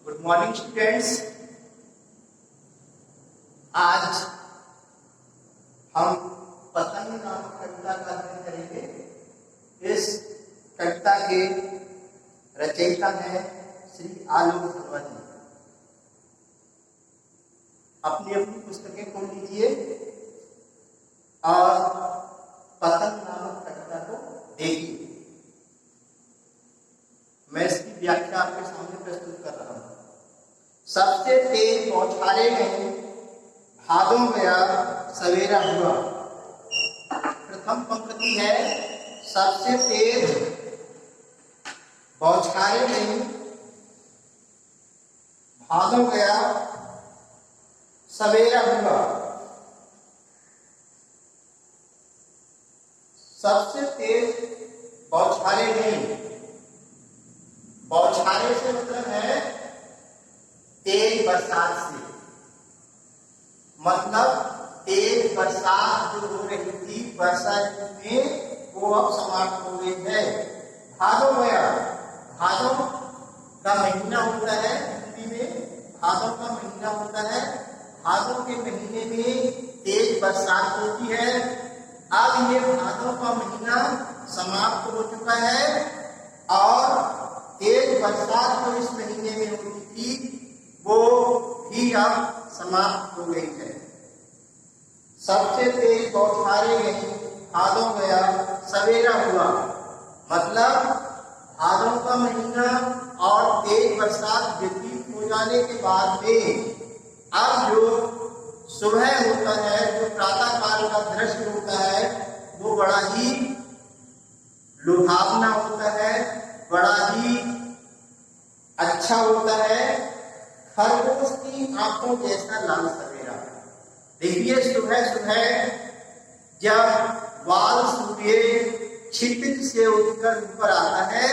Good morning students. आज हम पतंग नामक कविता का अध्ययन करेंगे। इस कविता के रचयिता हैं श्री आलोक वर्मा जी। अपनी अपनी पुस्तकें खोल लीजिए और पतंग नामक कविता को देखिए। मैं इसकी व्याख्या आपके सामने प्रस्तुत कर रहा हूं। सबसे तेज बौछारे में भादों गया सवेरा हुआ। प्रथम पंक्ति है, सबसे तेज बौछारे में भादों गया सवेरा हुआ। सबसे तेज बौछारे में, बौछारे से मतलब है तेज बरसात से, मतलब तेज बरसात जो हो रही थी वर्षा ऋतु में वो अब समाप्त हो गई है। भादों गया, भादों का महीना होता है, हिंदी में भादों का महीना होता है। भादों के महीने में तेज बरसात होती है। अब ये भादों का महीना समाप्त हो चुका है और तेज बरसात जो इस महीने में होती थी वो भी अब समाप्त हो गई है। सबसे तेज बौछारे में भादों गया सवेरा हुआ, मतलब भादों का महीना और तेज बरसात व्यतीत हो जाने के बाद में अब जो सुबह होता है, जो प्रातः काल का दृश्य होता है, वो बड़ा ही लुभावना होता है, बड़ा ही अच्छा होता है। खरगोश की आंखों जैसा लाल सवेरा। देखिए, सुबह सुबह जब वाल सूर्य क्षितिज से उठकर ऊपर आता है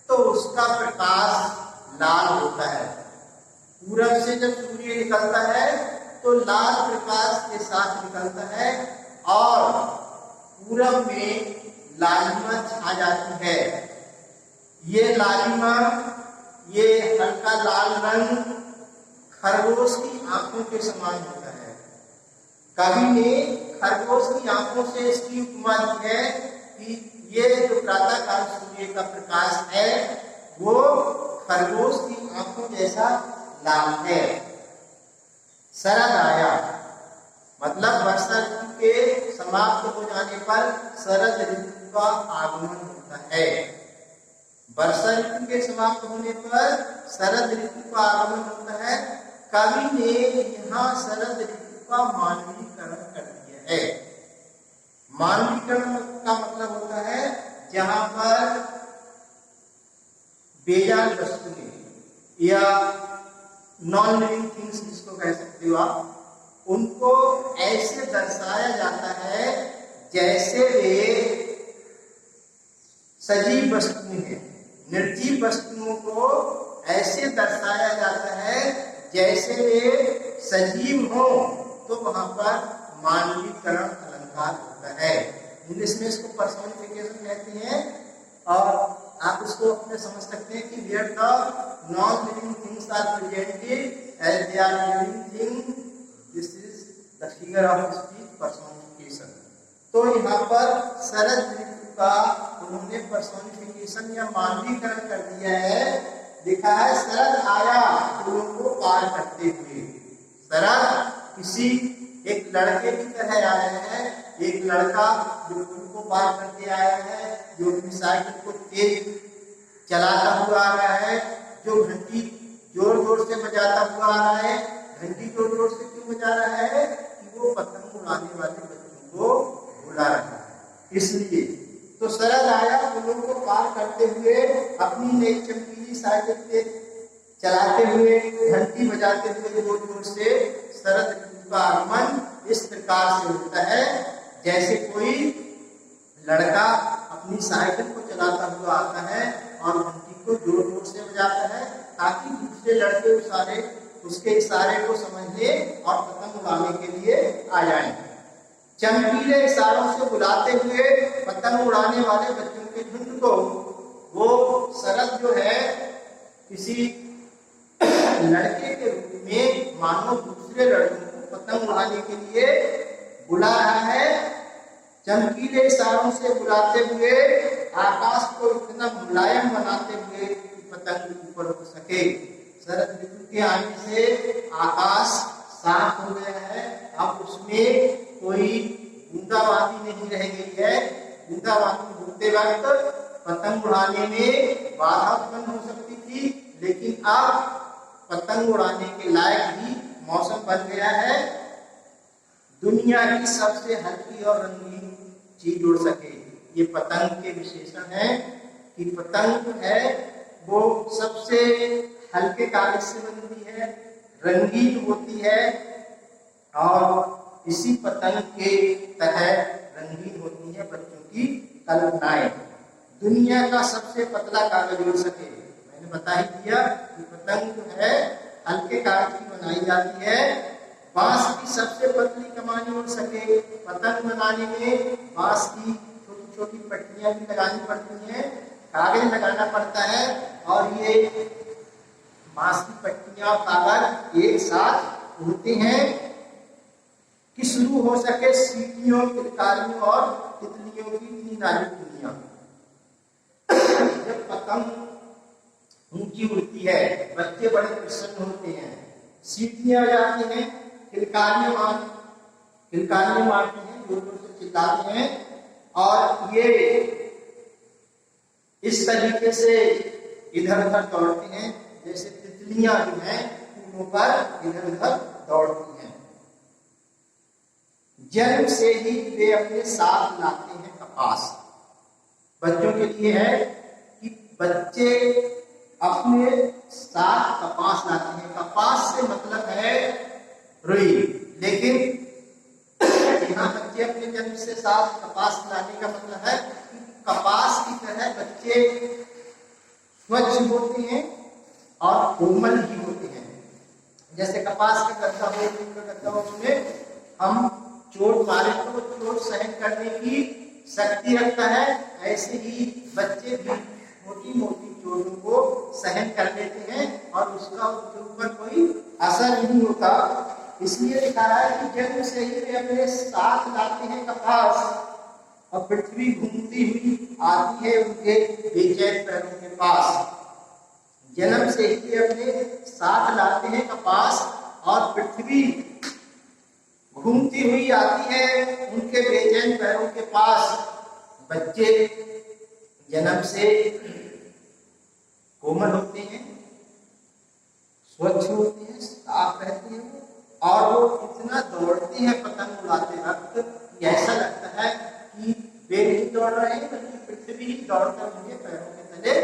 तो उसका प्रकाश लाल होता है। पूरब से जब सूर्य निकलता है तो लाल प्रकाश के साथ निकलता है और पूरब में लालिमा छा जाती है। ये लालिमा, ये हल्का लाल रंग खरगोश की आंखों के समान होता है। कवि ने खरगोश की आंखों से इसकी उपमा दी है कि ये जो प्रातः काल सूर्य का प्रकाश है वो खरगोश की आंखों जैसा लाल है। शरद आया, मतलब वर्षा ऋतु के समाप्त हो जाने पर शरद ऋतु का आगमन होता है। वर्षा ऋतु के समाप्त होने पर शरद ऋतु का आगमन होता है। कवि ने यहाँ शरद ऋतु का मानवीकरण कर दिया है। मानवीकरण का मतलब होता है जहाँ पर बेजान वस्तुएं या नॉन लिविंग थिंग्स जिसको कह सकते हो आप, उनको ऐसे दर्शाया जाता है जैसे वे सजीव वस्तुएं हैं। निर्जीव वस्तुओं को ऐसे दर्शाया जाता है जैसे वे सजीव हो, तो वहां पर मानवीकरण अलंकार होता है। इंग्लिश में इसको पर्सोनिफिकेशन कहते हैं और आप इसको अपने समझ सकते हैं कि where the non living things are presented as they are living thing, this is the figure of speech personification. तो यहाँ पर शरद ऋतु का उन्होंने पर्सोनिफिकेशन या मानवीकरण कर दिया है। लिखा है, शरद आया फूलों को पार करते हुए। शरद किसी एक लड़के की तरह आया है, एक लड़का जो फूल को पार करके आया है, जो अपनी साइकिल को तेज चलाता हुआ आ रहा है, जो घंटी जोर जोर से बजाता हुआ आ रहा है। घंटी जोर जोर से क्यों बजा रहा है? कि वो पतंग उड़ाने वाले बच्चों को बुला रहा है, इसलिए। तो शरद आया फूलों को पार करते हुए, अपनी नई चमकीली साइकिल से चलाते हुए, घंटी बजाते हुए जोर जोर से। शरद ऋतु का आगमन इस प्रकार से होता है जैसे कोई लड़का अपनी साइकिल को चलाता हुआ आता है और घंटी को जोर जोर से बजाता है ताकि दूसरे लड़के उसके इशारे को समझ ले और पतंग उड़ाने के लिए आ जाए। चमकीले इशारों से बुलाते हुए पतंग उड़ाने वाले बच्चों के झुंड को वो शरद जो है किसी लड़के के रूप में मानो दूसरे लड़कों को पतंग उड़ाने के लिए बुला रहा है, चमकीले इशारों से बुलाते हुए, आकाश को इतना मुलायम बनाते हुए कि पतंग ऊपर उड़ सके। शरद ऋतु के आने से आकाश साफ हो गया है, अब उसमें कोई बूंदाबांदी नहीं रह गई है। बूंदाबांदी होते वक्त पतंग उड़ाने में बाधा उत्पन्न हो सकती थी, लेकिन अब पतंग उड़ाने के लायक ही मौसम बन गया है। दुनिया की सबसे हल्की और रंगीन चीज उड़ सके, ये पतंग के विशेषण है कि पतंग है वो सबसे हल्के कागज से बनती है, रंगीन होती है और इसी पतंग के तरह रंगीन होती है बच्चों की कल्पनाएं। दुनिया का सबसे पतला कागज उड़ सके, मैंने बता ही दिया कि पतंग जो है हल्के कागज की बनाई जाती है। बांस की सबसे पतली कमानी उड़ सके, पतंग बनाने में बांस की छोटी छोटी पट्टियां भी लगानी पड़ती हैं, कागज लगाना पड़ता है और ये बांस की पट्टियां और कागज एक साथ उड़ते हैं कि शुरू हो सके सीटियों, किलकारियों और तितलियों की इतनी नाजुक दुनिया। जब पतंग ऊंची उड़ती है बच्चे बड़े प्रसन्न होते हैं, सीटियां बजाती हैं, किलकारियां मारती हैं, जोर जोर से चिल्लाते हैं और ये इस तरीके से इधर उधर दौड़ते हैं जैसे तितलियां जो हैं फूलों पर इधर उधर दौड़ती हैं। जन्म से ही वे अपने साथ लाते हैं कपास। बच्चों के लिए है कि बच्चे अपने साथ कपास लाते हैं। कपास से मतलब है रुई, लेकिन यहाँ बच्चे अपने जन्म से साथ कपास लाने का मतलब है कि कपास की तरह बच्चे स्वच्छ होते हैं और कोमल भी होते हैं। जैसे कपास का गद्दा हो उसमें हम चोट मारे तो चोट सहन करने की शक्ति रखता है, ऐसे ही बच्चे भी छोटी मोटी चोटों को सहन कर लेते हैं और उसका उनके ऊपर कोई असर नहीं होता। इसलिए लिखा है कि जन्म से ही वे अपने साथ लाते हैं कपास और पृथ्वी घूमती हुई आती है उनके बेचैन पैरों के पास। जन्म से ही वे अपने साथ लाते हैं कपास और पृथ्वी घूमती हुई आती है उनके बेचैन पैरों के पास। बच्चे जन्म से कोमल होते हैं, स्वच्छ होते हैं, साफ रहते हैं और वो इतना दौड़ते हैं पतंग उड़ाते वक्त कि ऐसा लगता है कि वे नहीं दौड़ रहे हैं बल्कि पृथ्वी ही दौड़कर उनके पैरों के तले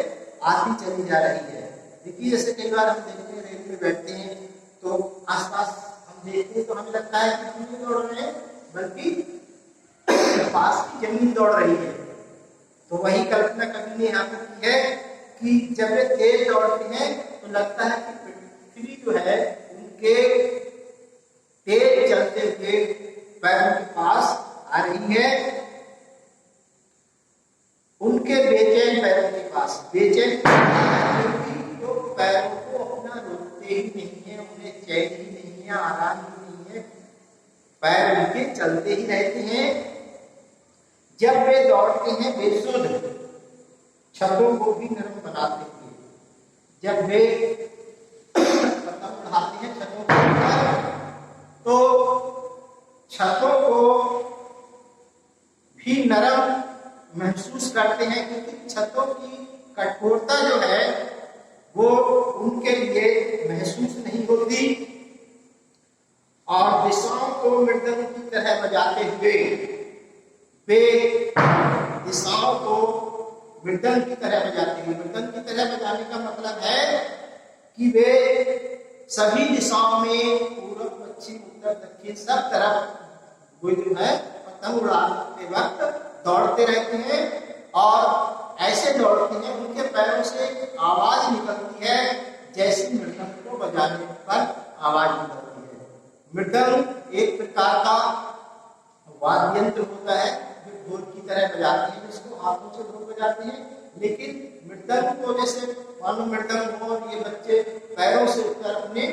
आती चली जा रही है। देखिए जैसे कई बार हम देखते हैं रेल में बैठते हैं तो आसपास हम देखते हैं तो हमें लगता है कि हम नहीं दौड़ रहे हैं बल्कि पास की जमीन दौड़ रही है। तो वही कल्पना कवि ने यहाँ पर की है कि जब वे तेज दौड़ते हैं तो लगता है कि पृथ्वी जो है उनके तेज चलते हुए पैरों के पास आ रही है, उनके बेचैन पैरों के पास। बेचैन तो पैरों को अपना रोकते ही नहीं है, उन्हें चैन ही नहीं है, आराम ही नहीं है, पैर उनके चलते ही रहते हैं। जब वे दौड़ते हैं बेसुध छतों को भी नरम बनाते हैं। जब वे पतंग उड़ाते हैं छतों को तो छतों को भी नरम महसूस करते हैं क्योंकि छतों की कठोरता जो है वो उनके लिए महसूस नहीं होती और दिशाओं को मृदंग की तरह बजाते हुए वे दिशाओं को मृदंग की तरह बजाते हैं। मृदंग की तरह बजाने का मतलब है कि वे सभी दिशाओं में पूर्व पश्चिम उत्तर दक्षिण सब तरफ वो जो है पतंग उड़ाते वक्त दौड़ते रहते हैं और ऐसे दौड़ते हैं उनके पैरों से आवाज निकलती है जैसे मृदंग को बजाने पर आवाज निकलती है। मृदंग एक प्रकार का वाद्य यंत्र होता है जो ढोल की तरह बजाते हैं, जिसको हाथों से ढोल बजाते हैं, लेकिन मृदंग को जैसे मानो मृदंग हो और ये बच्चे पैरों से उत्तर अपने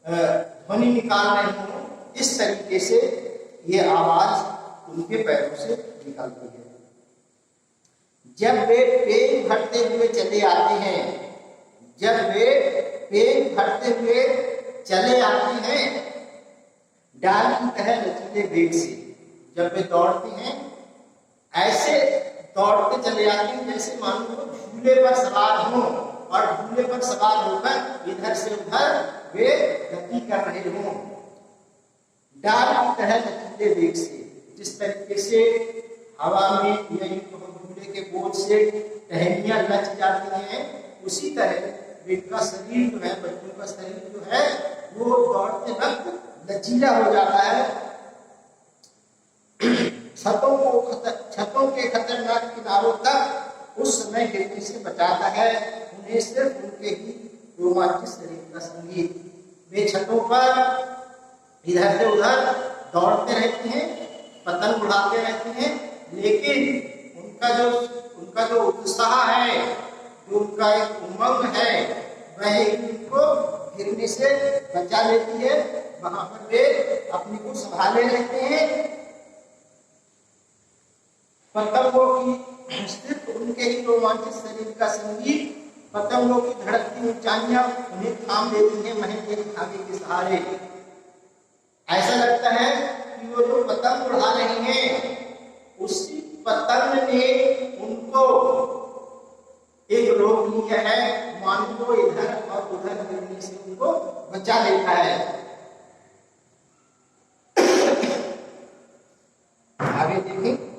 ध्वनि निकाल रहे हो, इस तरीके से ये आवाज उनके पैरों से निकलती है। जब वे पेट भरते हुए चले आते हैं, जब वे पेट भरते हुए चले आते हैं डाल की तरह लचीले वेग से, जब वे दौड़ते हैं ऐसे दौड़ते चले आते हैं जैसे मानो झूले पर सवार हो, और झूले पर सवार होकर इधर से उधर वे गति कर रहे हों। डाल की तरह लचीले वेग से, जिस तरीके से हवा में या झूले के बोझ से टहनियां लच जाती हैं, उसी तरह इनका शरीर जो है, बच्चों का शरीर जो है वो दौड़ते वक्त लचीला हो जाता है। छतों के खतरनाक किनारों तक उस समय गिरने से बचाता है। उन्हें सिर्फ उनके ही रोमांचित शरीर का संगीत। वे छतों पर इधर से उधर दौड़ते रहते हैं, पतंग उड़ाते रहते हैं, लेकिन उनका जो उत्साह है, जो उनका एक उमंग है, वह इनको गिरने से बचा लेती है। वहां पर वे अपने को संभाले रहते हैं। पतंगों की सिर्फ उनके ही रोमांचित शरीर का संगीत, पतंगों की धड़कती ऊंचाइयां उन्हें थाम लेती हैं महज एक धागे के सहारे। ऐसा लगता है कि वो जो पतंग उड़ा रहे हैं, उसी पतंग ने उनको एक रोक लिया है, मानो को इधर और उधर गिरने से उनको बचा लेता है। आगे देखें,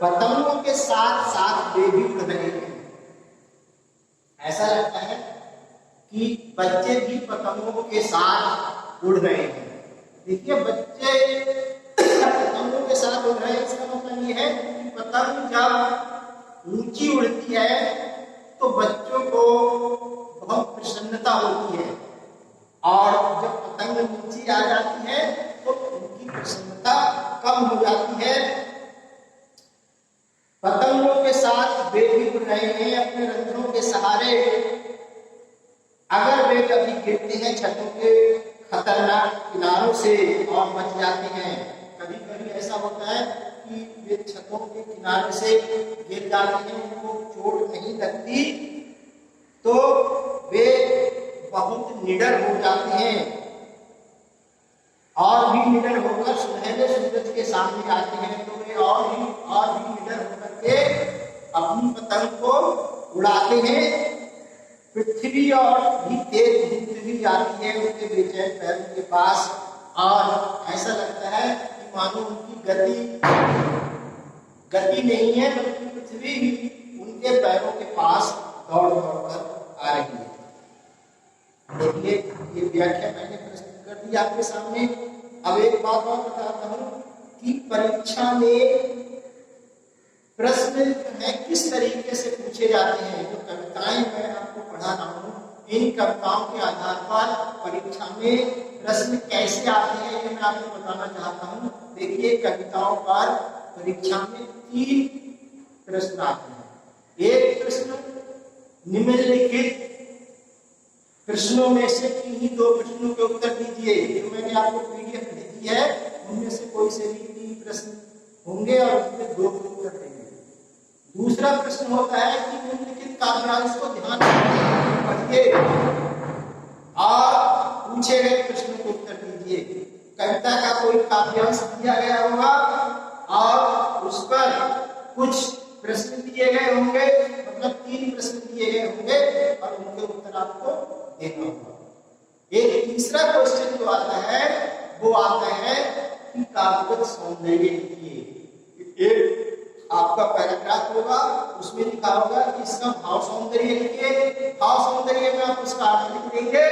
पतंगों के साथ साथ वे भी उड़ रहे हैं। ऐसा लगता है कि बच्चे भी पतंगों के साथ उड़ रहे हैं। देखिए, बच्चे पतंगों के साथ उड़ रहे हैं, इसका मतलब ये है कि पतंग जब ऊंची उड़ती है तो बच्चों को बहुत प्रसन्नता होती है, और जब पतंग नीचे आ जाती है तो उनकी प्रसन्नता कम हो जाती है। पतंगों के साथ वे भी उड़ रहे हैं अपने रंध्रों के सहारे। अगर वे कभी गिरते हैं छतों के खतरनाक किनारों से और बच जाते हैं, कभी कभी ऐसा होता है कि वे छतों के किनारे से गिर जाते हैं, उनको चोट नहीं लगती, तो वे बहुत निडर हो जाते हैं और भी निडर होकर सुनहरे सूरज के सामने आते हैं। तो वे और भी निडर होकर के अपनी पतंग को उड़ाते हैं। पृथ्वी और भी तेज धूप भी आती है उनके बेचैन पैरों के पास, और ऐसा लगता है कि मानो उनकी गति नहीं है, बल्कि पृथ्वी ही उनके पैरों के पास दौड़ दौड़ कर आ रही है। देखिए, ये व्याख्या मैंने प्रस्तुत कर दी आपके सामने। अब एक बात और बताता हूँ कि परीक्षा में प्रश्न है किस तरीके से पूछे जाते हैं। जो कविताएं मैं आपको पढ़ा रहा हूँ, इन कविताओं के आधार पर परीक्षा में प्रश्न कैसे आते हैं, ये मैं आपको बताना चाहता हूँ। देखिए, कविताओं पर परीक्षा में 3 प्रश्न आते हैं। एक प्रश्न निम्नलिखित प्रश्नों में से किन्हीं 2 प्रश्नों के उत्तर दीजिए। जो मैंने आपको पीडीएफ भेजी है, उनमें से कोई से भी 3 प्रश्न होंगे और उसमें 2 के उत्तर देंगे। दूसरा प्रश्न होता है कि निम्नलिखित काव्यांश को ध्यान से पढ़िए और पूछे गए प्रश्नों को उत्तर दीजिए। कविता का कोई काव्यांश दिया गया होगा और उस पर कुछ प्रश्न दिए गए होंगे, मतलब 3 प्रश्न दिए गए होंगे और उनके उत्तर आपको देना होगा। एक तीसरा क्वेश्चन जो आता है वो आता है कि काव्य सौंदर्य लिखिए। एक आपका पैराग्राफ होगा, उसमें लिखा होगा कि इसका भाव सौंदर्य लिखिए। भाव सौंदर्य में आप उसका अर्थ लिख देंगे,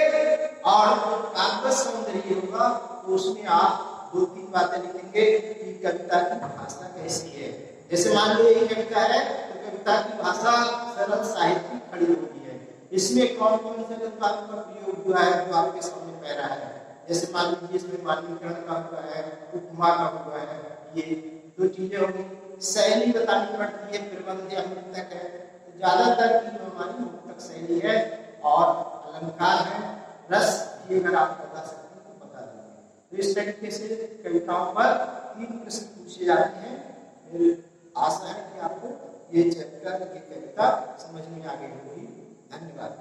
और काव्य सौंदर्य होगा तो उसमें आप 2-3 बातें लिखेंगे कि कविता की भाषा कैसी है। जैसे मान लो ये कविता है तो कविता की भाषा सरल साहित्यिक खड़ी होती है। इसमें कौन कौन से अलंकारों का प्रयोग हुआ है जो आपके सामने पैरा है। जैसे मान लीजिए इसमें मानवीकरण का हुआ है, उपमा का हुआ है, ये 2 चीजें होंगी। शैली बतानी पड़ती है, प्रबंध या मुक्तक है, तो ज्यादातर की हमारी मुक्तक शैली है। और अलंकार है, रस ये अगर आप बता सकते हैं तो बता देंगे। तो इस तरीके से कविताओं पर 3 प्रश्न पूछे जाते हैं। मेरी आशा है कि आपको ये चैप्टर, ये कविता समझ में आ गई होगी। धन्यवाद।